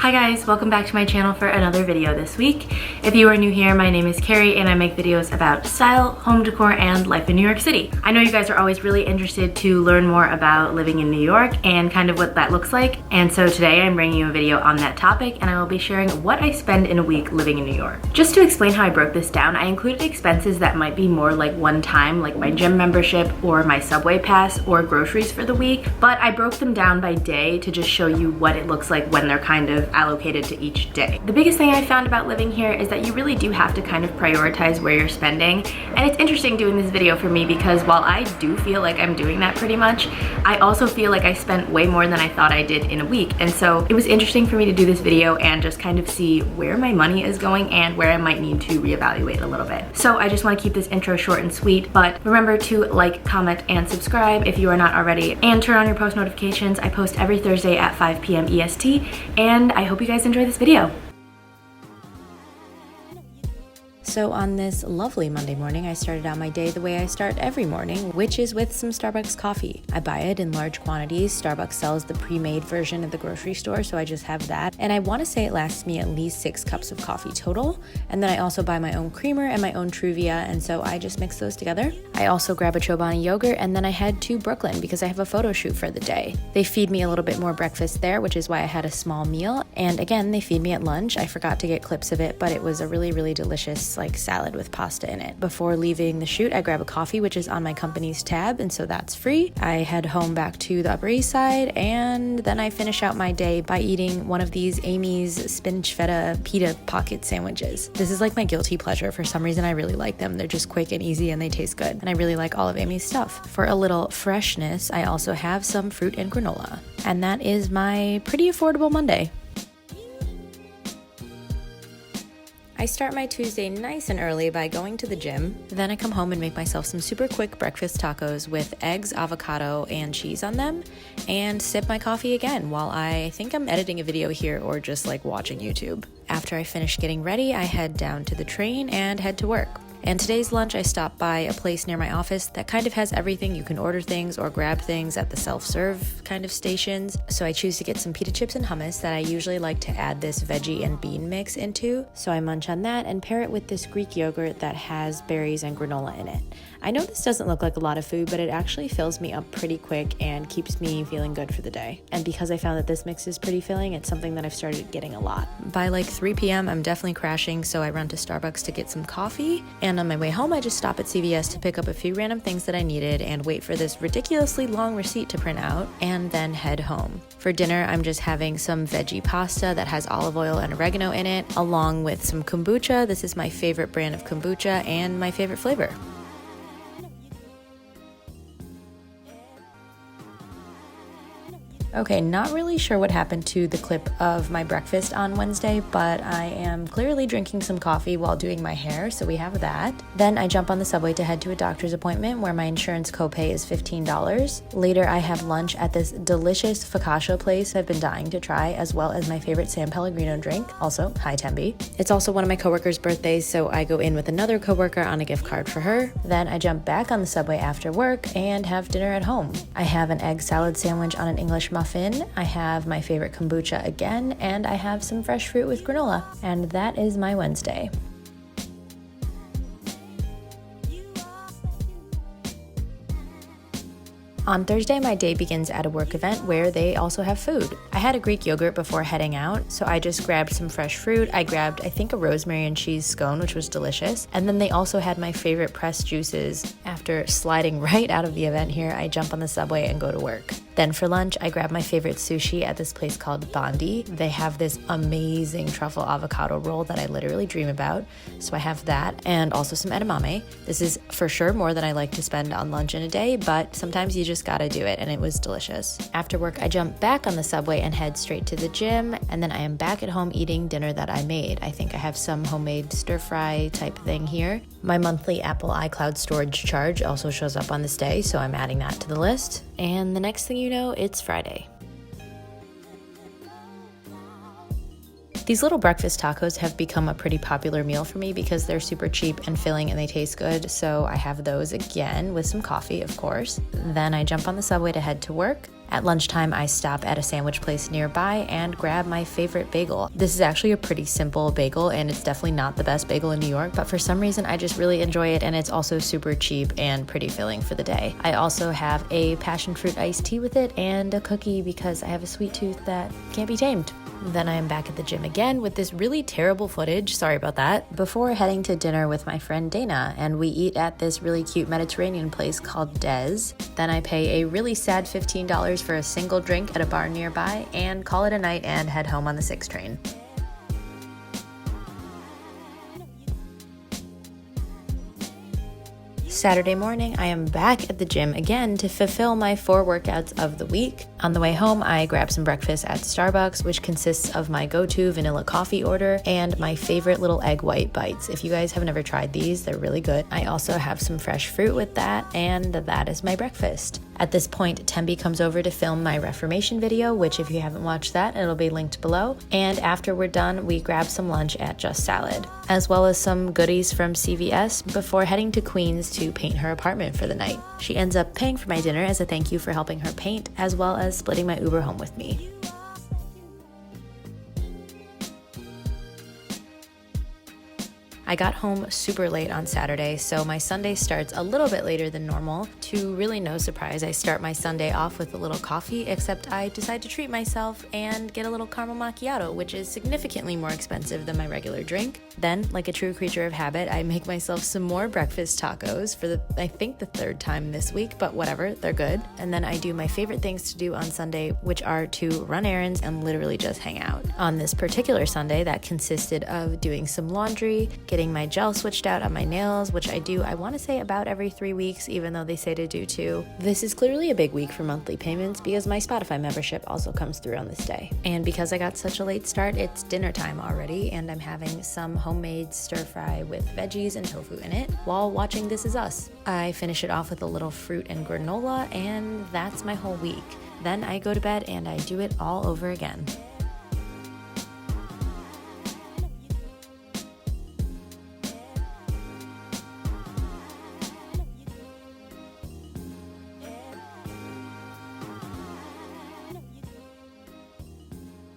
Hi guys, welcome back to my channel for another video this week. If you are new here, my name is Carrie and I make videos about style, home decor, and life in New York City. I know you guys are always really interested to learn more about living in New York and kind of what that looks like. And so today I'm bringing you a video on that topic and I will be sharing what I spend in a week living in New York. Just to explain how I broke this down, I included expenses that might be more like one time, like my gym membership or my subway pass or groceries for the week, but I broke them down by day to just show you what it looks like when they're kind of allocated to each day. The biggest thing I found about living here is that you really do have to kind of prioritize where you're spending. And it's interesting doing this video for me because while I do feel like I'm doing that pretty much, I also feel like I spent way more than I thought I did in a week. And so it was interesting for me to do this video and just kind of see where my money is going and where I might need to reevaluate a little bit. So I just want to keep this intro short and sweet, but remember to like, comment, and subscribe if you are not already, and turn on your post notifications. I post every Thursday at 5 p.m. EST, and I hope you guys enjoy this video. So on this lovely Monday morning, I started out my day the way I start every morning, which is with some Starbucks coffee. I buy it in large quantities. Starbucks sells the pre-made version at the grocery store, so I just have that. And I want to say it lasts me at least 6 cups of coffee total. And then I also buy my own creamer and my own Truvia, and so I just mix those together. I also grab a Chobani yogurt, and then I head to Brooklyn because I have a photo shoot for the day. They feed me a little bit more breakfast there, which is why I had a small meal. And again, they feed me at lunch. I forgot to get clips of it, but it was a really, really delicious salad with pasta in it. Before leaving the shoot, I grab a coffee, which is on my company's tab, and so that's free. I head home back to the Upper East Side, and then I finish out my day by eating one of these Amy's spinach feta pita pocket sandwiches. This is like my guilty pleasure. For some reason, I really like them. They're just quick and easy and they taste good. And I really like all of Amy's stuff. For a little freshness, I also have some fruit and granola. And that is my pretty affordable Monday. I start my Tuesday nice and early by going to the gym. Then I come home and make myself some super quick breakfast tacos with eggs, avocado, and cheese on them, and sip my coffee again while I think I'm editing a video here or just like watching YouTube. After I finish getting ready, I head down to the train and head to work. And today's lunch, I stopped by a place near my office that kind of has everything. You can order things or grab things at the self-serve kind of stations. So I choose to get some pita chips and hummus that I usually like to add this veggie and bean mix into. So I munch on that and pair it with this Greek yogurt that has berries and granola in it. I know this doesn't look like a lot of food, but it actually fills me up pretty quick and keeps me feeling good for the day. And because I found that this mix is pretty filling, it's something that I've started getting a lot. By like 3 p.m., I'm definitely crashing, so I run to Starbucks to get some coffee. And on my way home, I just stop at CVS to pick up a few random things that I needed and wait for this ridiculously long receipt to print out, and then head home. For dinner, I'm just having some veggie pasta that has olive oil and oregano in it, along with some kombucha. This is my favorite brand of kombucha and my favorite flavor. Okay, not really sure what happened to the clip of my breakfast on Wednesday, but I am clearly drinking some coffee while doing my hair, so we have that. Then I jump on the subway to head to a doctor's appointment where my insurance copay is $15. Later, I have lunch at this delicious focaccia place I've been dying to try, as well as my favorite San Pellegrino drink. Also, hi Tembi. It's also one of my coworkers' birthdays, so I go in with another coworker on a gift card for her. Then I jump back on the subway after work and have dinner at home. I have an egg salad sandwich on an English muffin. I have my favorite kombucha again, and I have some fresh fruit with granola. And that is my Wednesday. On Thursday, my day begins at a work event where they also have food. I had a Greek yogurt before heading out, so I just grabbed some fresh fruit. I grabbed, I think, a rosemary and cheese scone, which was delicious. And then they also had my favorite pressed juices. After sliding right out of the event here, I jump on the subway and go to work. Then for lunch, I grab my favorite sushi at this place called Bondi. They have this amazing truffle avocado roll that I literally dream about, so I have that, and also some edamame. This is for sure more than I like to spend on lunch in a day, but sometimes you just gotta do it, and it was delicious. After work, I jump back on the subway and head straight to the gym, and then I am back at home eating dinner that I made. I think I have some homemade stir-fry type thing here. My monthly Apple iCloud storage charge also shows up on this day, so I'm adding that to the list. And the next thing you know, it's Friday. These little breakfast tacos have become a pretty popular meal for me because they're super cheap and filling and they taste good, so I have those again with some coffee, of course. Then I jump on the subway to head to work. At lunchtime, I stop at a sandwich place nearby and grab my favorite bagel. This is actually a pretty simple bagel, and it's definitely not the best bagel in New York, but for some reason I just really enjoy it, and it's also super cheap and pretty filling for the day. I also have a passion fruit iced tea with it and a cookie because I have a sweet tooth that can't be tamed. Then I am back at the gym again with this really terrible footage, sorry about that, before heading to dinner with my friend Dana, and we eat at this really cute Mediterranean place called Des. Then I pay a really sad $15 for a single drink at a bar nearby and call it a night and head home on the 6 train. Saturday morning, I am back at the gym again to fulfill my 4 workouts of the week. On the way home, I grab some breakfast at Starbucks, which consists of my go-to vanilla coffee order and my favorite little egg white bites. If you guys have never tried these, they're really good. I also have some fresh fruit with that, and that is my breakfast. At this point, Tembi comes over to film my Reformation video, which if you haven't watched that, it'll be linked below. And after we're done, we grab some lunch at Just Salad, as well as some goodies from CVS before heading to Queens to paint her apartment for the night. She ends up paying for my dinner as a thank you for helping her paint, as well as splitting my Uber home with me. I got home super late on Saturday, so my Sunday starts a little bit later than normal. To really no surprise, I start my Sunday off with a little coffee, except I decide to treat myself and get a little caramel macchiato, which is significantly more expensive than my regular drink. Then, like a true creature of habit, I make myself some more breakfast tacos for I think the 3rd time this week, but whatever, they're good. And then I do my favorite things to do on Sunday, which are to run errands and literally just hang out. On this particular Sunday, that consisted of doing some laundry, getting my gel switched out on my nails, which I do, I want to say about every 3 weeks, even though they say to do 2. This is clearly a big week for monthly payments because my Spotify membership also comes through on this day. And because I got such a late start, it's dinner time already, and I'm having some homemade stir fry with veggies and tofu in it while watching This Is Us. I finish it off with a little fruit and granola, and that's my whole week. Then I go to bed and I do it all over again.